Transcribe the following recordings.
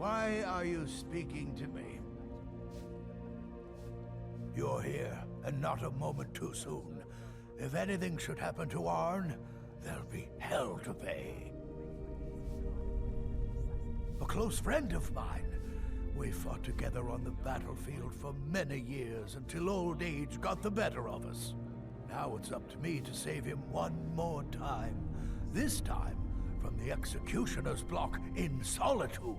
Why are you speaking to me? You're here, and not a moment too soon. If anything should happen to Arn, there'll be hell to pay. A close friend of mine. We fought together on the battlefield for many years until old age got the better of us. Now it's up to me to save him one more time. This time from the executioner's block in Solitude.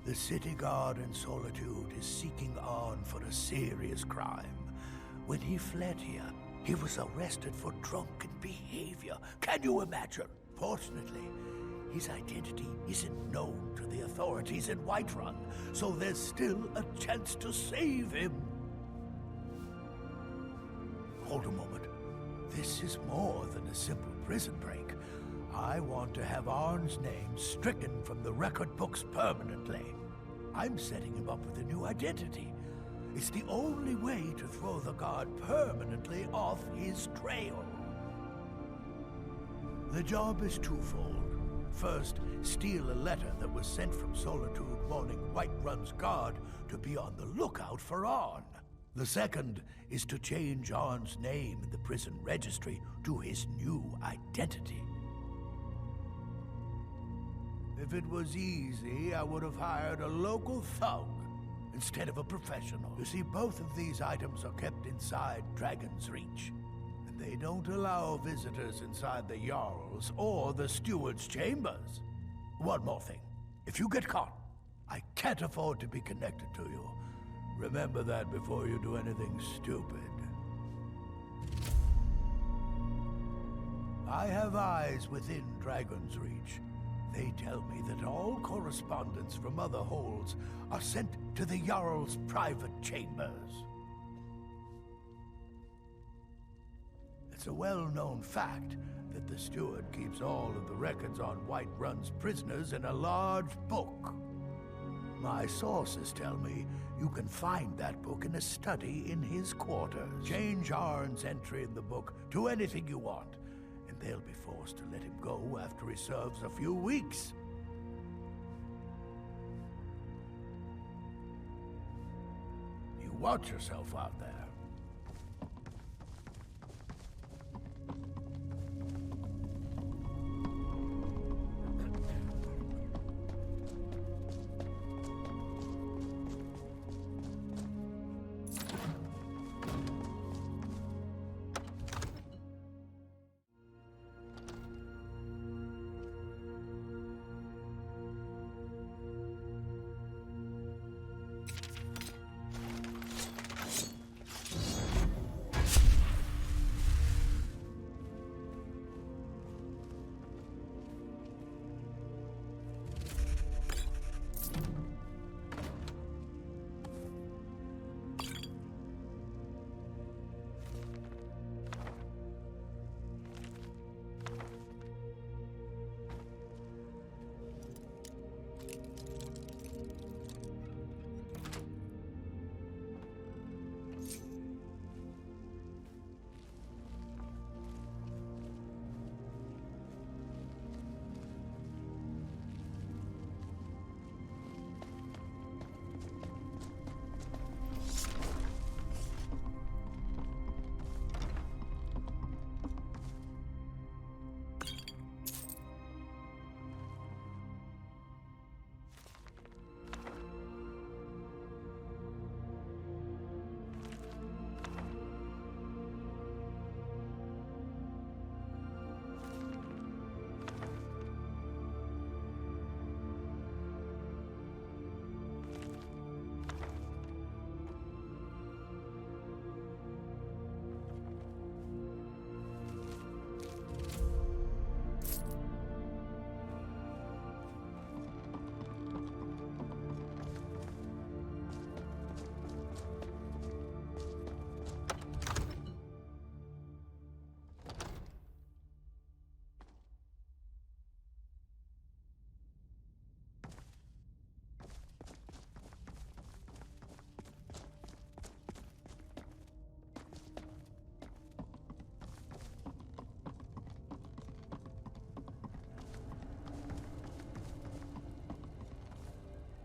The city guard in Solitude is seeking Arn for a serious crime. When he fled here, he was arrested for drunken behavior. Can you imagine? Fortunately, his identity isn't known to the authorities in Whiterun, so there's still a chance to save him. Hold a moment. This is more than a simple prison break. I want to have Arn's name stricken from the record books permanently. I'm setting him up with a new identity. It's the only way to throw the guard permanently off his trail. The job is twofold. First, steal a letter that was sent from Solitude warning Whiterun's guard to be on the lookout for Arn. The second is to change Arn's name in the prison registry to his new identity. If it was easy, I would have hired a local thug instead of a professional. You see, both of these items are kept inside Dragon's Reach, and they don't allow visitors inside the Jarl's or the Steward's chambers. One more thing. If you get caught, I can't afford to be connected to you. Remember that before you do anything stupid. I have eyes within Dragon's Reach. They tell me that all correspondence from other holds are sent to the Jarl's private chambers. It's a well-known fact that the steward keeps all of the records on Whiterun's prisoners in a large book. My sources tell me you can find that book in a study in his quarters. Change Arn's entry in the book to anything you want, and they'll be forced to let him go after he serves a few weeks. You watch yourself out there.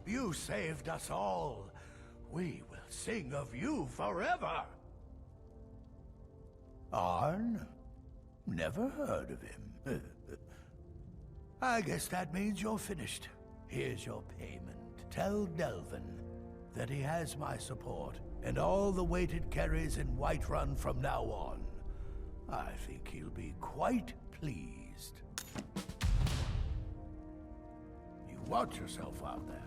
You saved us all. We will sing of you forever. Arn? Never heard of him. I guess that means you're finished. Here's your payment. Tell Delvin that he has my support and all the weighted carries in Whiterun from now on. I think he'll be quite pleased. You watch yourself out there.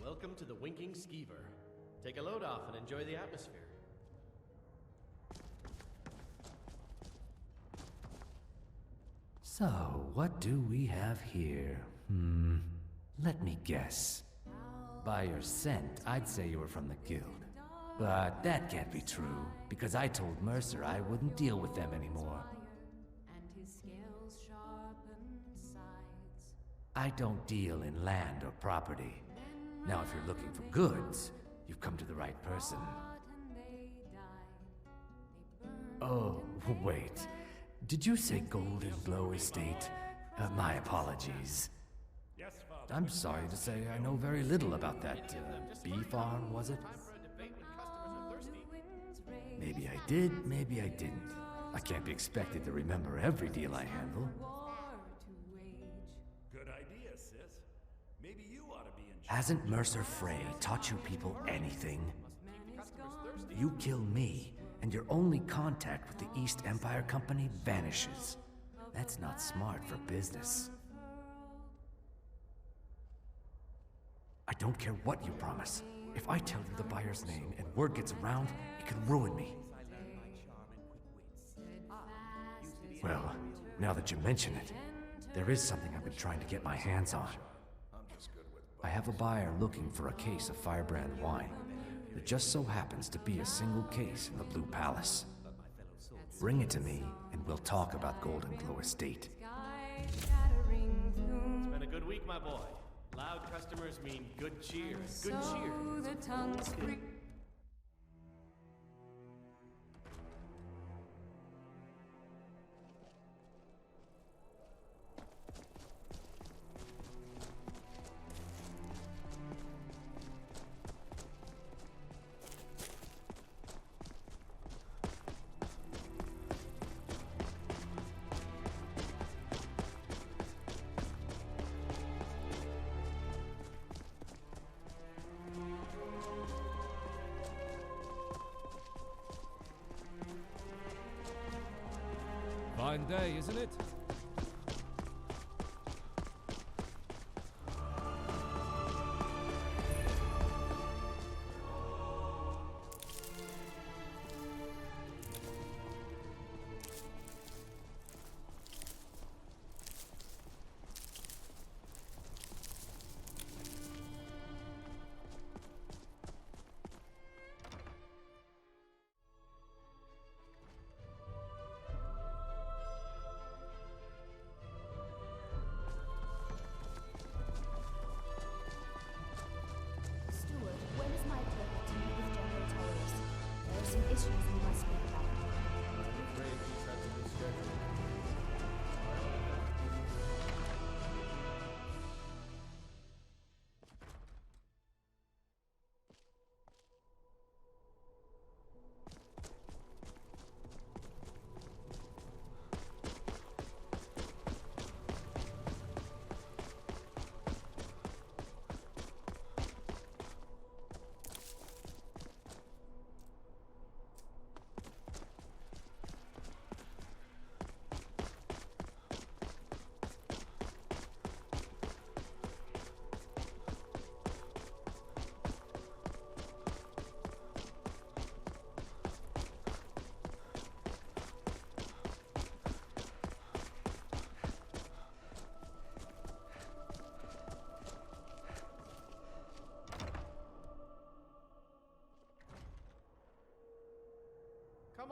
Welcome to the Winking Skeever. Take a load off and enjoy the atmosphere. So, what do we have here? Let me guess. By your scent, I'd say you were from the guild. But that can't be true, because I told Mercer I wouldn't deal with them anymore. I don't deal in land or property. Now, if you're looking for goods, you've come to the right person. Oh, wait. Did you say Goldenglow Estate? My apologies. Yes, Father. I'm sorry to say I know very little about that bee farm, was it? Maybe I did, maybe I didn't. I can't be expected to remember every deal I handle. Good idea, sis. Maybe you ought to be in charge. Hasn't Mercer Frey taught you people anything? You kill me, and your only contact with the East Empire Company vanishes. That's not smart for business. I don't care what you promise. If I tell you the buyer's name and word gets around, it could ruin me. Well, now that you mention it, there is something I've been trying to get my hands on. I have a buyer looking for a case of firebrand wine. There just so happens to be a single case in the Blue Palace. Bring it to me, and we'll talk about Goldenglow Estate. It's been a good week, my boy. Loud customers mean good cheer. Good cheer. Fine day, isn't it?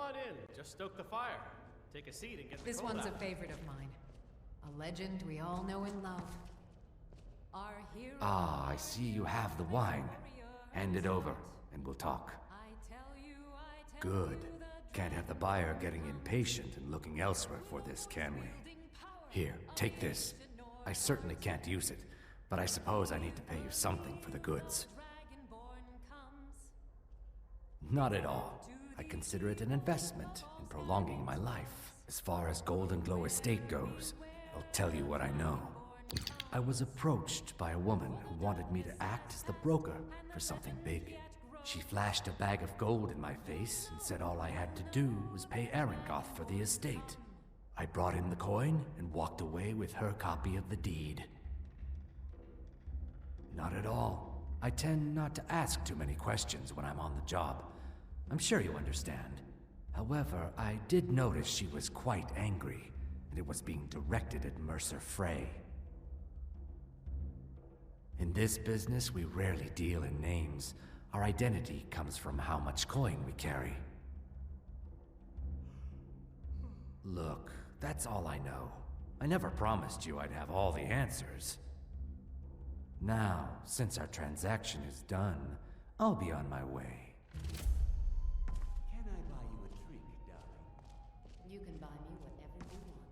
Come on in. Just stoke the fire. Take a seat and get the This cold one's out. a favorite of mine. A legend we all know and love. Our hero. Ah, I see you have the wine. Hand it over, and we'll talk. Good. Can't have the buyer getting impatient and looking elsewhere for this, can we? Here, take this. I certainly can't use it, but I suppose I need to pay you something for the goods. Not at all. I consider it an investment in prolonging my life. As far as Goldenglow Estate goes, I'll tell you what I know. I was approached by a woman who wanted me to act as the broker for something big. She flashed a bag of gold in my face and said all I had to do was pay Arengoth for the estate. I brought in the coin and walked away with her copy of the deed. Not at all. I tend not to ask too many questions when I'm on the job. I'm sure you understand. However, I did notice she was quite angry, and it was being directed at Mercer Frey. In this business, we rarely deal in names. Our identity comes from how much coin we carry. Look, that's all I know. I never promised you I'd have all the answers. Now, since our transaction is done, I'll be on my way. Can I buy you a drink, darling? You can buy me whatever you want.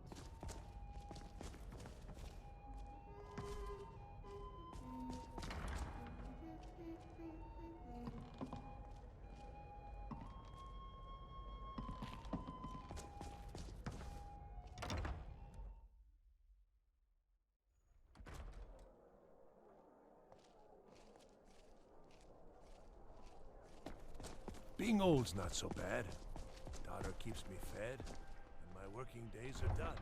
Being old's not so bad. Daughter keeps me fed, and my working days are done.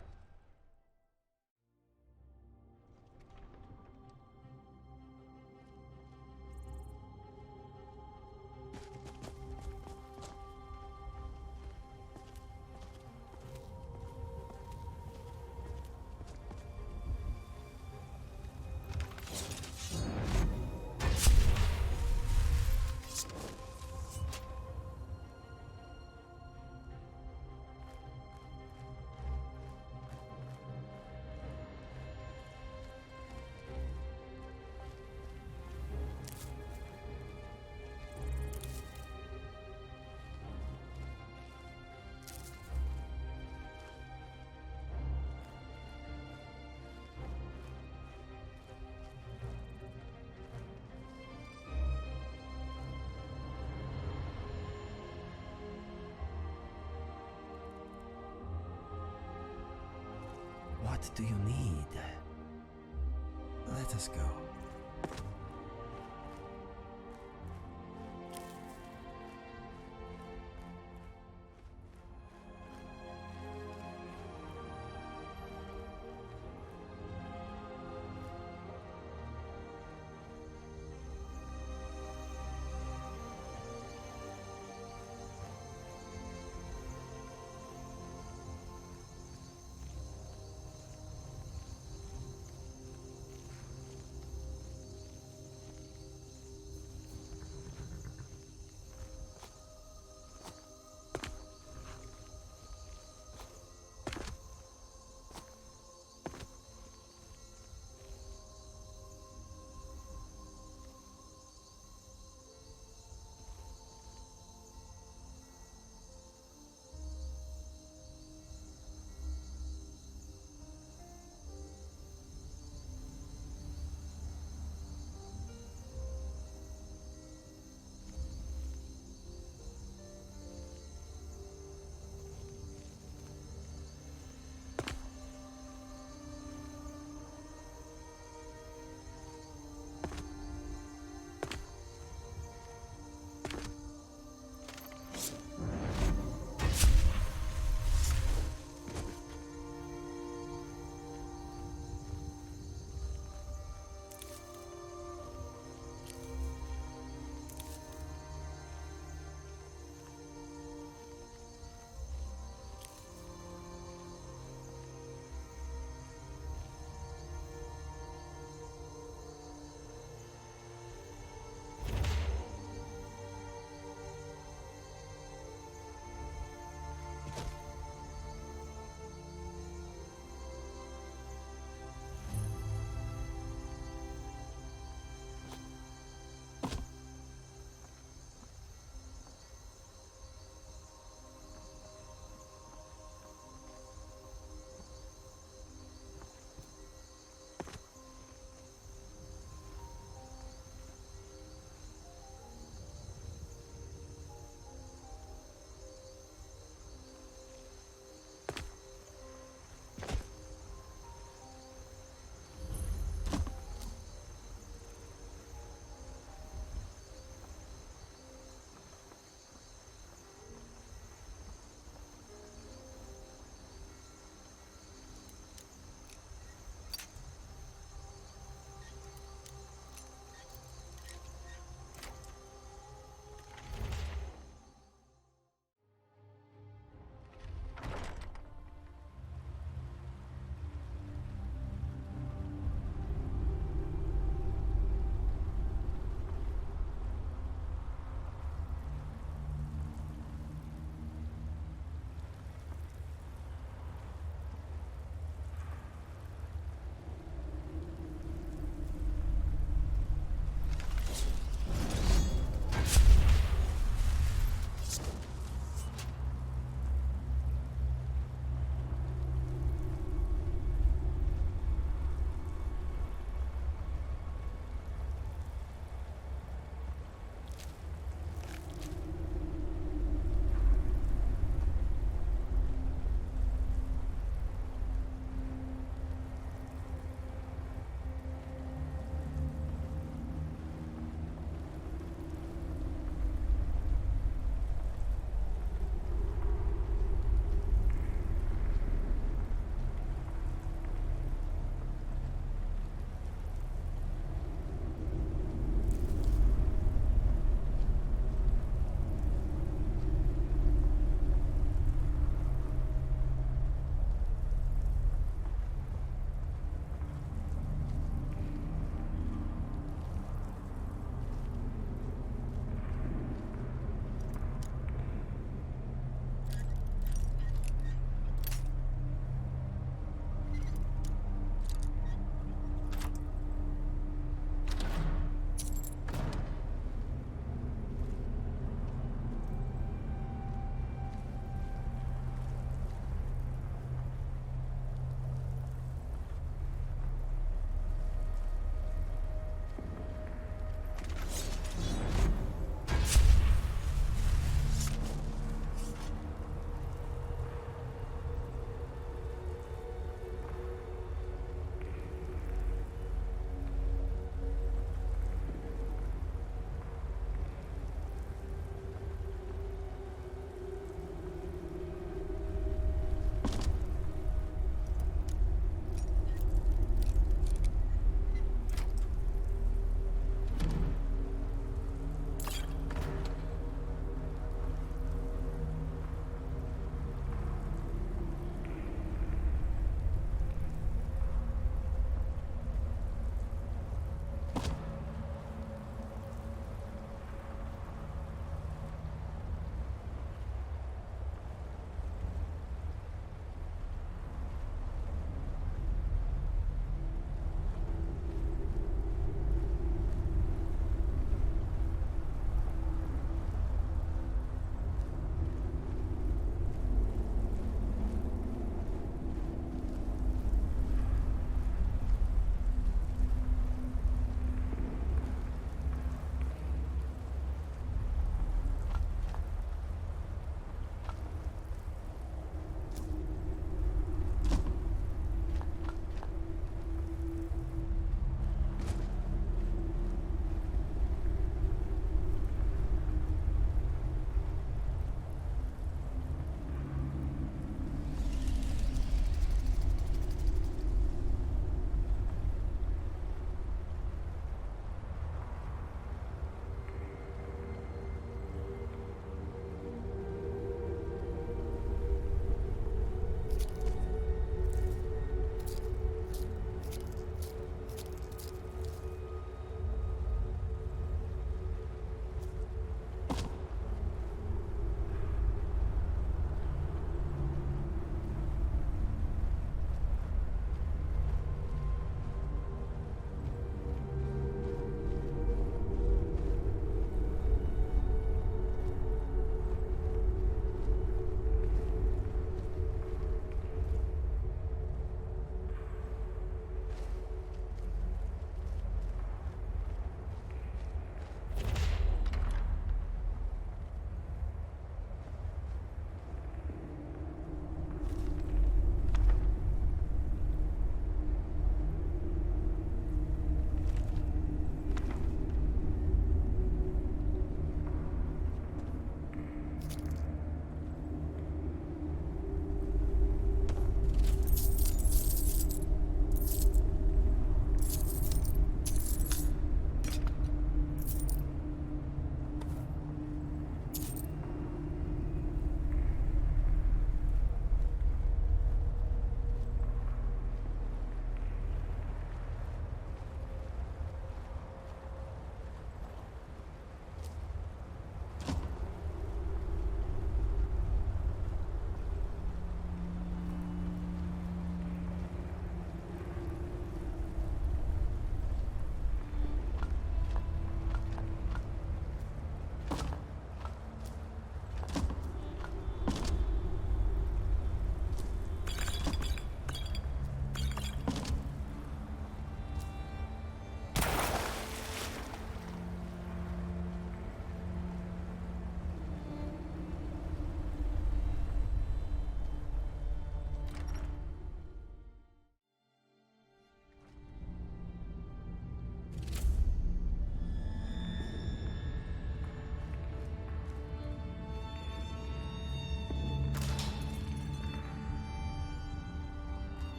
What do you need? Let us go.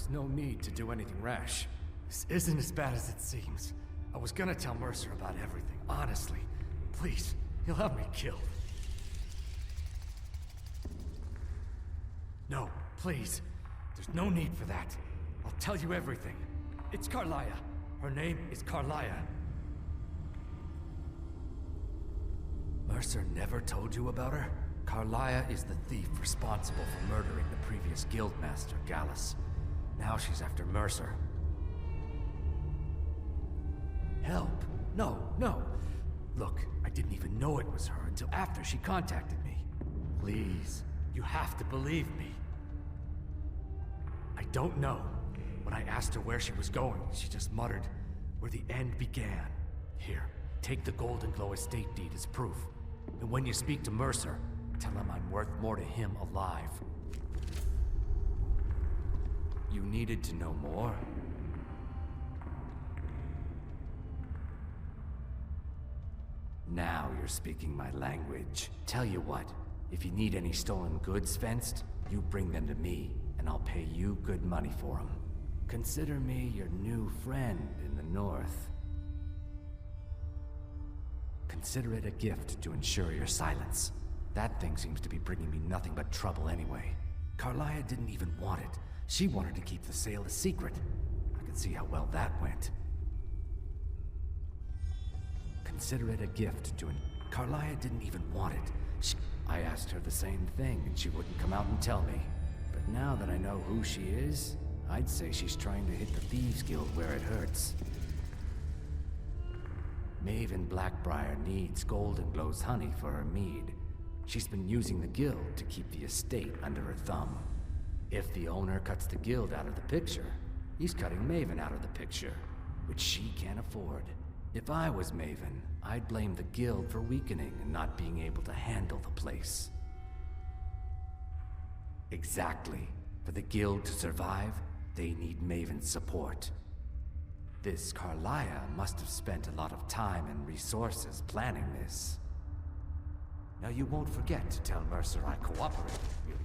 There's no need to do anything rash. This isn't as bad as it seems. I was gonna tell Mercer about everything, honestly. Please, he'll have me killed. No, please. There's no need for that. I'll tell you everything. It's Karliah. Her name is Karliah. Mercer never told you about her? Karliah is the thief responsible for murdering the previous guildmaster, Gallus. Now she's after Mercer. Help? No, no. Look, I didn't even know it was her until after she contacted me. Please, you have to believe me. I don't know. When I asked her where she was going, she just muttered, "Where the end began." Here, take the Goldenglow Estate deed as proof. And when you speak to Mercer, tell him I'm worth more to him alive. You needed to know more? Now you're speaking my language. Tell you what, if you need any stolen goods fenced, you bring them to me, and I'll pay you good money for them. Consider me your new friend in the north. Consider it a gift to ensure your silence. That thing seems to be bringing me nothing but trouble anyway. Karliah didn't even want it. She wanted to keep the sale a secret. I can see how well that went. Consider it a gift to Karliah didn't even want it. I asked her the same thing, and she wouldn't come out and tell me. But now that I know who she is, I'd say she's trying to hit the Thieves Guild where it hurts. Maven Blackbriar needs Goldenglow's honey for her mead. She's been using the guild to keep the estate under her thumb. If the owner cuts the guild out of the picture, he's cutting Maven out of the picture, which she can't afford. If I was Maven, I'd blame the guild for weakening and not being able to handle the place. Exactly. For the guild to survive, they need Maven's support. This Karliah must have spent a lot of time and resources planning this. Now you won't forget to tell Mercer I cooperated, will you?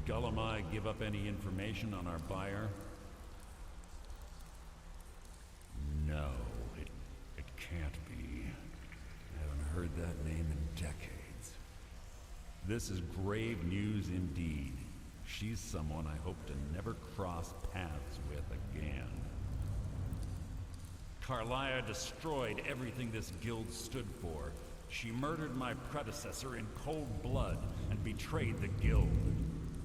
Gulum-Ei give up any information on our buyer? No, it can't be. I haven't heard that name in decades. This is grave news indeed. She's someone I hope to never cross paths with again. Karliah destroyed everything this guild stood for. She murdered my predecessor in cold blood and betrayed the guild.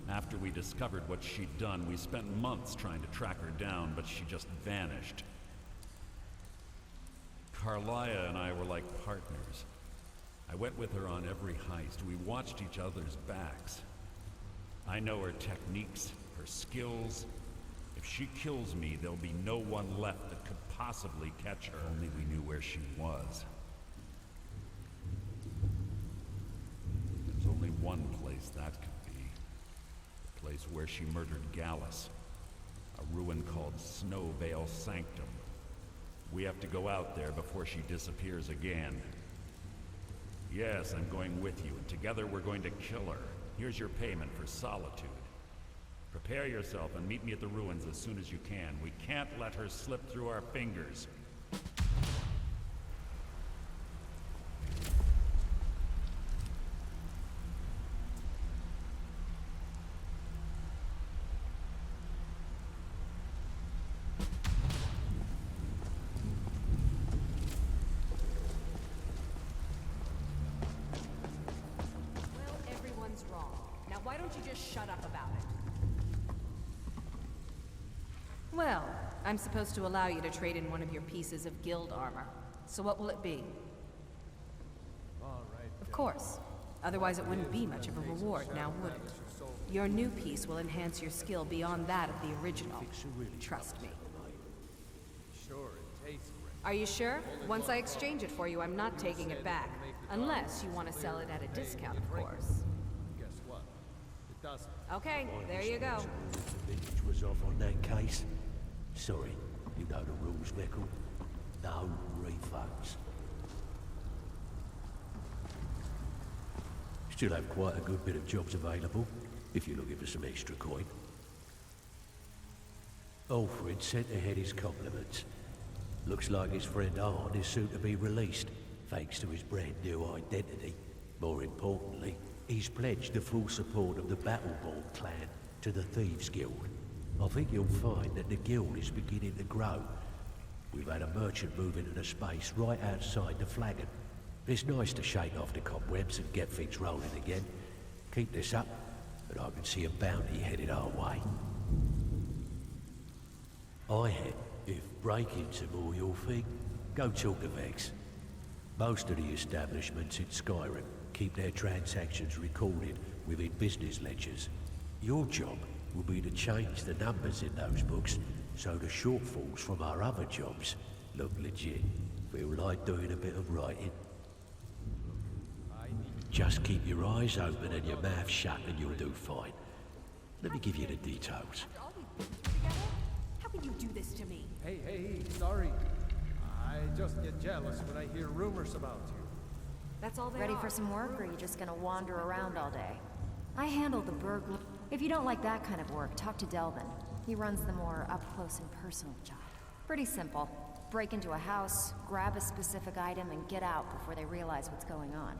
After we discovered what she'd done, we spent months trying to track her down, but she just vanished. Carlia and I were like partners. I went with her on every heist. We watched each other's backs. I know her techniques, her skills. If she kills me, there'll be no one left that could possibly catch her. Only we knew where she was. There's only one place that could be. The place where she murdered Gallus. A ruin called Snowvale Sanctum. We have to go out there before she disappears again. Yes, I'm going with you, and together we're going to kill her. Here's your payment for solitude. Prepare yourself and meet me at the ruins as soon as you can. We can't let her slip through our fingers. Well, I'm supposed to allow you to trade in one of your pieces of guild armor. So what will it be? Of course. Otherwise it wouldn't be much of a reward, now would it? Your new piece will enhance your skill beyond that of the original. Trust me. Are you sure? Once I exchange it for you, I'm not taking it back. Unless you want to sell it at a discount, of course. Okay, there you go. The village was off on that case. Sorry, you know the rules, Mephala. No refunds. Still have quite a good bit of jobs available, if you're looking for some extra coin. Alfred sent ahead his compliments. Looks like his friend Arn is soon to be released, thanks to his brand new identity. More importantly, he's pledged the full support of the Battleborn clan to the Thieves Guild. I think you'll find that the guild is beginning to grow. We've had a merchant move into the space right outside the flagon. It's nice to shake off the cobwebs and get things rolling again. Keep this up, and I can see a bounty headed our way. If break-ins are more your thing, go talk to Vex. Most of the establishments in Skyrim keep their transactions recorded within business ledgers. Your job will be to change the numbers in those books so the shortfalls from our other jobs look legit. Feel like doing a bit of writing. Just keep your eyes open and your mouth shut and you'll do fine. Let me give you the details. How can you do this to me? Hey, sorry. I just get jealous when I hear rumors about you. That's all they Ready are. for some work, or are you just gonna wander around all day? I handle the burglar. If you don't like that kind of work, talk to Delvin. He runs the more up-close and personal job. Pretty simple. Break into a house, grab a specific item, and get out before they realize what's going on.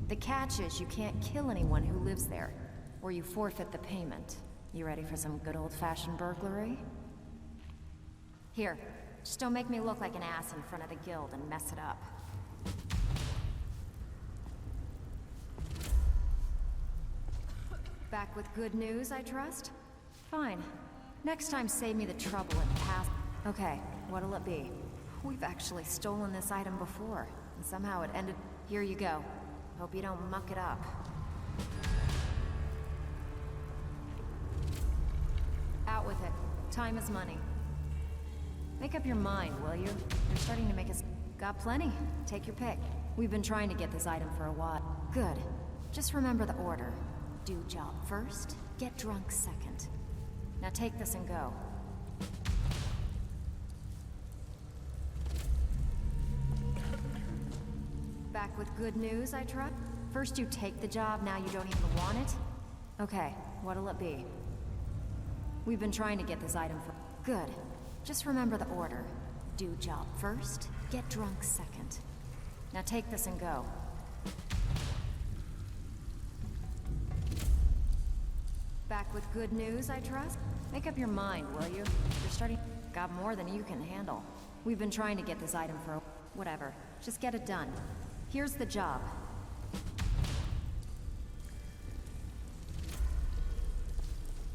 The catch is you can't kill anyone who lives there, or you forfeit the payment. You ready for some good old-fashioned burglary? Here, just don't make me look like an ass in front of the guild and mess it up. Back with good news, I trust? Fine. Next time save me the trouble and pass. Okay, what'll it be? We've actually stolen this item before, and somehow it ended... Here you go. Hope you don't muck it up. Out with it. Time is money. Make up your mind, will you? You're starting to make us... Got plenty. Take your pick. We've been trying to get this item for a while. Good. Just remember the order. Do job first, get drunk second. Now take this and go. Back with good news, I trust? First you take the job, now you don't even want it? Okay, what'll it be? We've been trying to get this item for... Good. Just remember the order. Do job first, get drunk second. Now take this and go. Back with good news, I trust? Make up your mind, will you? You're starting... Got more than you can handle. We've been trying to get this item for... Whatever. Just get it done. Here's the job.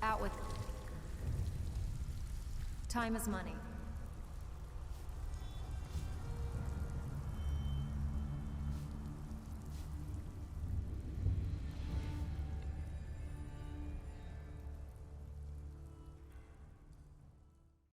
Out with... Time is money.